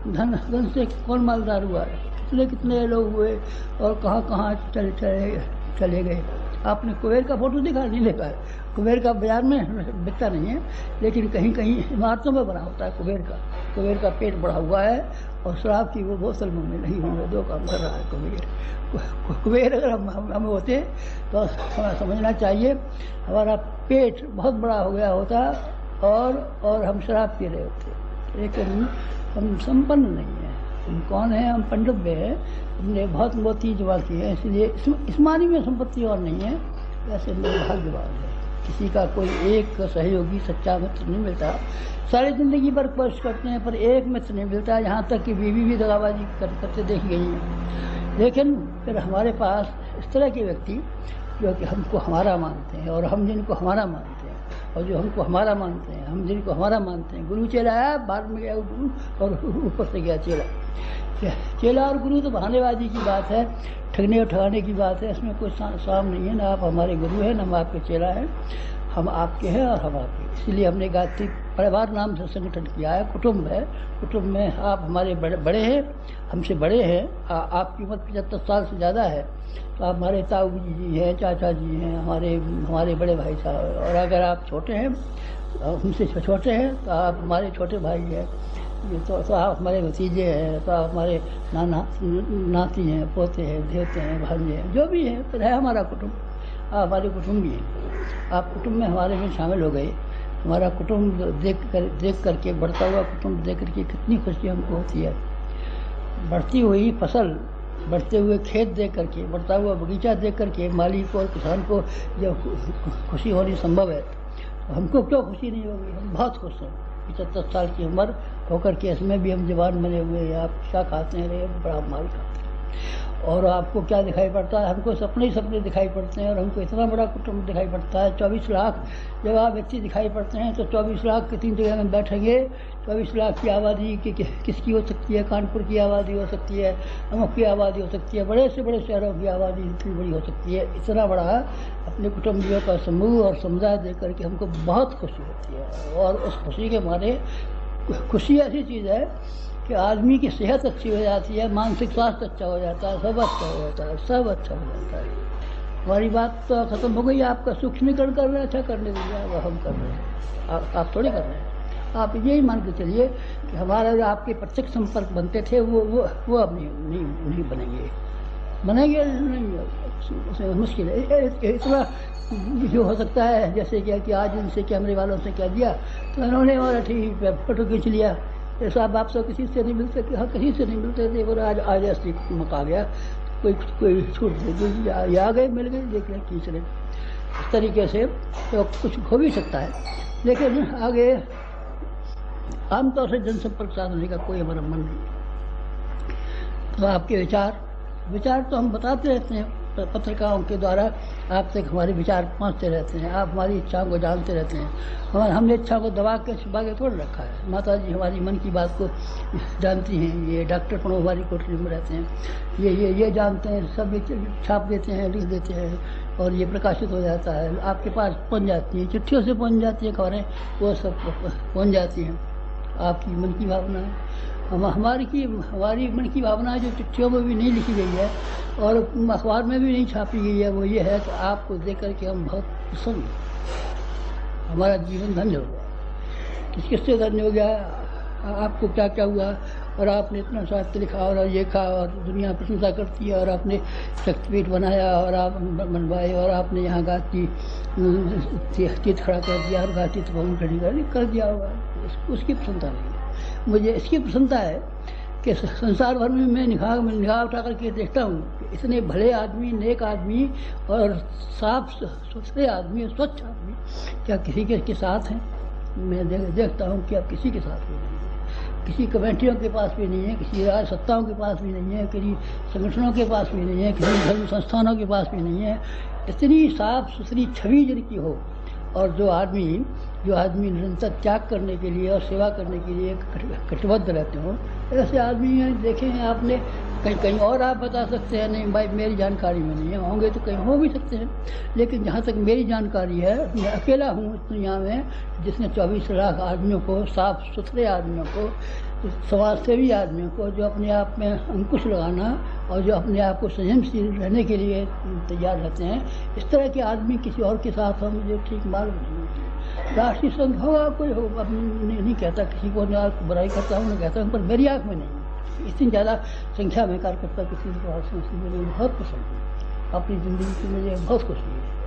धन धन से कौन मालदार हुआ है, कितने कितने लोग हुए और कहाँ कहाँ चले गए। आपने कुबेर का फोटो देखा? नहीं देखा है। कुबेर का बाजार में बिकता नहीं है, लेकिन कहीं कहीं इमारतों में बना होता है कुबेर का। कुबेर का पेट बढ़ा हुआ है और शराब की वो बोतल मुँह में नहीं हुई है, दो काम कर रहा है कुबेर। कुबेर अगर हम होते तो समझना चाहिए हमारा पेट बहुत बड़ा हो गया होता और हम शराब पी रहे होते, लेकिन हम संपन्न नहीं हैं। हम कौन हैं? हम पंडुब्य हैं, हमने बहुत मोती जमा किए हैं, इसलिए इस मानी में संपत्ति और नहीं है। वैसे भाग्यवान है, किसी का कोई एक सहयोगी सच्चा मित्र नहीं मिलता। सारी जिंदगी भर कोशिश करते हैं पर एक मित्र नहीं मिलता, यहाँ तक कि बीवी भी दगाबाजी करते देखी गई है। लेकिन फिर हमारे पास इस तरह के व्यक्ति जो कि हमको हमारा मानते हैं और हम जिनको हमारा मानते हैं, और जो हमको हमारा मानते हैं, हम जिनको हमारा मानते हैं। गुरु चेला आया, बाद में गया गुरु और ऊपर से गया चेला। चेला और गुरु तो बहानेबाजी की बात है, ठगने और ठगाने की बात है, इसमें कोई साम नहीं है। ना आप हमारे गुरु हैं, ना हम आपके चेला हैं, हम आपके हैं और हम आपके। इसीलिए हमने गायत्री परिवार नाम से संगठन किया है। कुटुंब है, कुटुंब में आप हमारे बड़े हैं, हमसे बड़े हैं। आपकी उम्र 75 साल से ज़्यादा है, तो आप हमारे ताऊ जी हैं, चाचा जी हैं, हमारे बड़े भाई साहब। और अगर आप छोटे हैं, हमसे छोटे हैं, तो आप हमारे छोटे भाई हैं। तो आप हमारे भतीजे हैं, तो आप हमारे नाती हैं, पोते हैं, देवते हैं, भांजे हैं, जो भी है तो है हमारा कुटुंब। आप हमारे कुटुंबी हैं, आप कुटुंब में हमारे में शामिल हो गए। हमारा कुटुंब देख करके, बढ़ता हुआ कुटुंब देख करके कितनी खुशी हमको होती है। बढ़ती हुई फसल, बढ़ते हुए खेत देख करके, बढ़ता हुआ बगीचा देख करके माली को और किसान को जब खुशी होनी संभव है, तो हमको क्यों खुशी नहीं होगी? हम बहुत खुश हैं। 75 साल की उम्र होकर के इसमें भी हम जवान बने हुए हैं। आप क्या खाते हैं? बड़ा माल खाते हैं। और आपको क्या दिखाई पड़ता है? हमको सपने ही सपने दिखाई पड़ते हैं, और हमको इतना बड़ा कुटुंब दिखाई पड़ता है। 24 लाख जब आप व्यक्ति दिखाई पड़ते हैं, तो 24 लाख कितनी जगह में बैठेंगे? 24 लाख की आबादी किसकी हो सकती है? कानपुर की आबादी हो सकती है, अमुक की आबादी हो सकती है, बड़े से बड़े शहरों की आबादी इतनी बड़ी हो सकती है। इतना बड़ा अपने कुटुंबियों का समूह और समुदाय देख करके हमको बहुत खुशी होती है। और उस खुशी के मारे, खुशी ऐसी चीज़ है कि आदमी की सेहत अच्छी हो जाती है, मानसिक स्वास्थ्य अच्छा हो जाता है, सब अच्छा हो जाता है, सब अच्छा हो जाता है। हमारी बात तो ख़त्म हो गई। आपका सूक्ष्मीकरण कर रहे हैं, अच्छा करने दीजिए, वो हम कर रहे हैं, आप थोड़ी कर रहे हैं। आप यही मान के चलिए कि हमारा जो आपके प्रत्यक्ष संपर्क बनते थे वो अब नहीं बनेंगे नहीं, उसमें मुश्किल है। इतना जो हो सकता है, जैसे कि आज इनसे कैमरे वालों से कह दिया तो उन्होंने हमारा ठीक है फोटो खींच लिया। साहब आप सब किसी से नहीं मिलते? हाँ, किसी से नहीं मिलते थे, बोले आज असली मका गया, कोई छूट दे दी, आ गए, मिल गए, देख रहे, खींच रहे। इस तरीके से तो कुछ हो भी सकता है, लेकिन आगे आमतौर से जनसंपर्क साधने का कोई हमारा मन नहीं। तो आपके विचार तो हम बताते रहते हैं, पत्रिकाओं के द्वारा आप तक हमारे विचार पहुंचते रहते हैं, आप हमारी इच्छाओं को जानते रहते हैं। हमने इच्छा को दबा के छुपा के थोड़ा रखा है। माता जी हमारी मन की बात को जानती हैं, ये डॉक्टर प्रणव हमारी कोठरी में रहते हैं, ये जानते हैं, सब छाप देते हैं, लिख देते हैं, और ये प्रकाशित हो जाता है, आपके पास पहुँच जाती हैं, चिट्ठियों से पहुँच जाती हैं खबरें, वो सब पहुँच जाती हैं। आपकी मन की भावना है, हमारी मन की भावना जो चिट्ठियों में भी नहीं लिखी गई है और अखबार में भी नहीं छापी गई है, वो ये है कि आपको देख करके हम बहुत प्रसन्न, हमारा जीवन धन्य हो गया। किससे धन्य हो गया? आपको क्या क्या हुआ, और आपने इतना साहित्य लिखा और ये कहा और दुनिया प्रशंसा करती है, और आपने शक्तिपीठ बनाया और आप बनवाए, और आपने यहाँ गाती चित खड़ा कर दिया और गाती तो भवन खड़ी कर दिया होगा। उसकी प्रसन्नता नहीं है मुझे। इसकी प्रसन्नता है कि संसार भर में मैं निगाह उठा करके देखता हूँ कि इतने भले आदमी, नेक आदमी और साफ सुथरे आदमी, स्वच्छ आदमी क्या किसी के साथ हैं? मैं देखता हूँ कि अब किसी के साथ भी नहीं है, किसी कमेटियों के पास भी नहीं है, किसी राज सत्ताओं के पास भी नहीं है, किसी संगठनों के पास भी नहीं है, किसी धर्म संस्थानों के पास भी नहीं है। इतनी साफ सुथरी छवि जिनकी हो, और जो आदमी निरंतर त्याग करने के लिए और सेवा करने के लिए कटिबद्ध रहते हो, ऐसे आदमी हैं देखे हैं आपने? कहीं और आप बता सकते हैं नहीं भाई मेरी जानकारी में नहीं है, होंगे तो कहीं हो भी सकते हैं, लेकिन जहाँ तक मेरी जानकारी है, मैं अकेला हूँ इस दुनिया में जिसने 24 लाख आदमियों को, साफ सुथरे आदमियों को तो समाज सेवी आदमियों को जो अपने आप में अंकुश लगाना और जो अपने आप को संयमशील रहने के लिए तैयार रहते हैं, इस तरह के आदमी किसी और के साथ हो मुझे ठीक मालूम नहीं। राष्ट्रीय संघ होगा कोई हो, अब नहीं कहता, किसी को ना बुराई करता हूँ, नहीं कहता हूँ, पर मेरी आँख में नहीं। इतनी ज़्यादा संख्या में कार्यकर्ता किसी के पास मुझे बहुत पसंद है, अपनी ज़िंदगी की मुझे बहुत खुशी है।